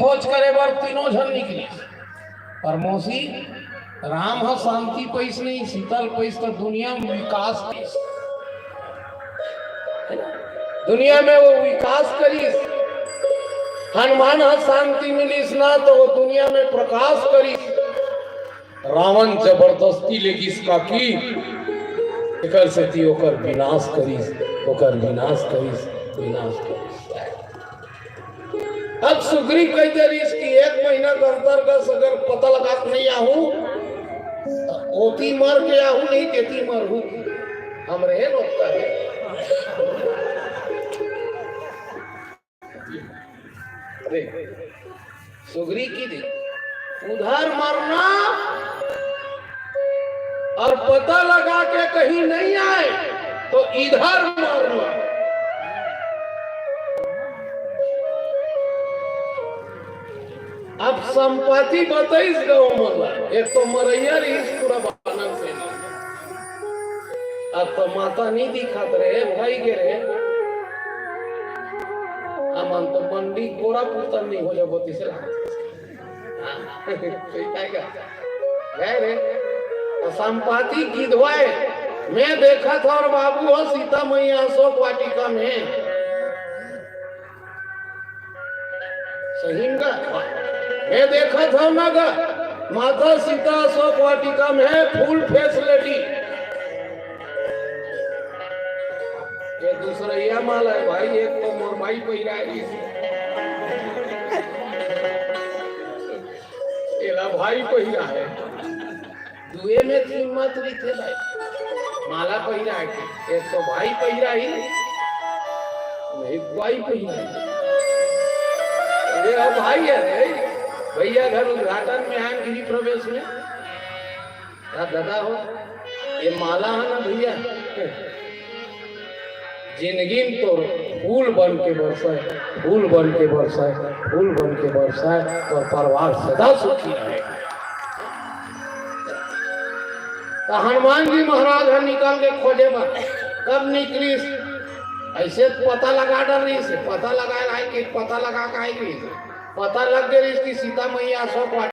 खोज करे बार तीनों जन निकली पर मौसी राम हा शांति पैस नहीं शीतल पैस तो दुनिया में विकास दुनिया में वो विकास करीस हनुमान हा शांति मिलीस ना तो वो दुनिया में प्रकाश करीस रावण जबरदस्ती लेगिस का की एकर से ती ओकर विनाश करीस विनाश करीस अब सुग्रीव कहते रहीस कि 1 महीना के अंतर्गत अगर पता लगा नहीं आहू ओती मर के आहू नहीं तेती मर हूं हम रहे रोकता है सुग्रीव की देख उधर मरना और पता लगा के कहीं नहीं आए तो इधर मरना अब संपत्ति बताइस गाँव मरला एक तो मरैया रहीस पूरा बानर से अब तो माता नहीं दिखात रहे भाई के रहे अमन तो मंडी कोड़ा पुतन नहीं हो जाबो तीसरा गए रे तो संपत्ति गिधवाए मैं देखा था और बाबू हो सीता मैया अशोक वाटिका में सही मैं देखा था ना माता सीता अशोक वाटिका में फुल फैसिलिटी ये दूसरा यह माल है भाई एक तो मोरबाई पहिरा है भाई पहिरा है दुए में 3 मत भी थे भाई माला पहिरा है एक तो भाई पहिरा ही नहीं भाई पहिरा ये भाई है भैया घर उद्घाटन में आए गिरी प्रवेश में दादा हो ये माला है ना भैया जिंदगी में तो फूल बन के बरसाए और परिवार सदा सुखी रहे तो हनुमान जी महाराज है निकाल के खोजे कब निकली ऐसे पता लगा डर रही से पता लगा के आई पता लग गई इसकी सीता मैया अशोक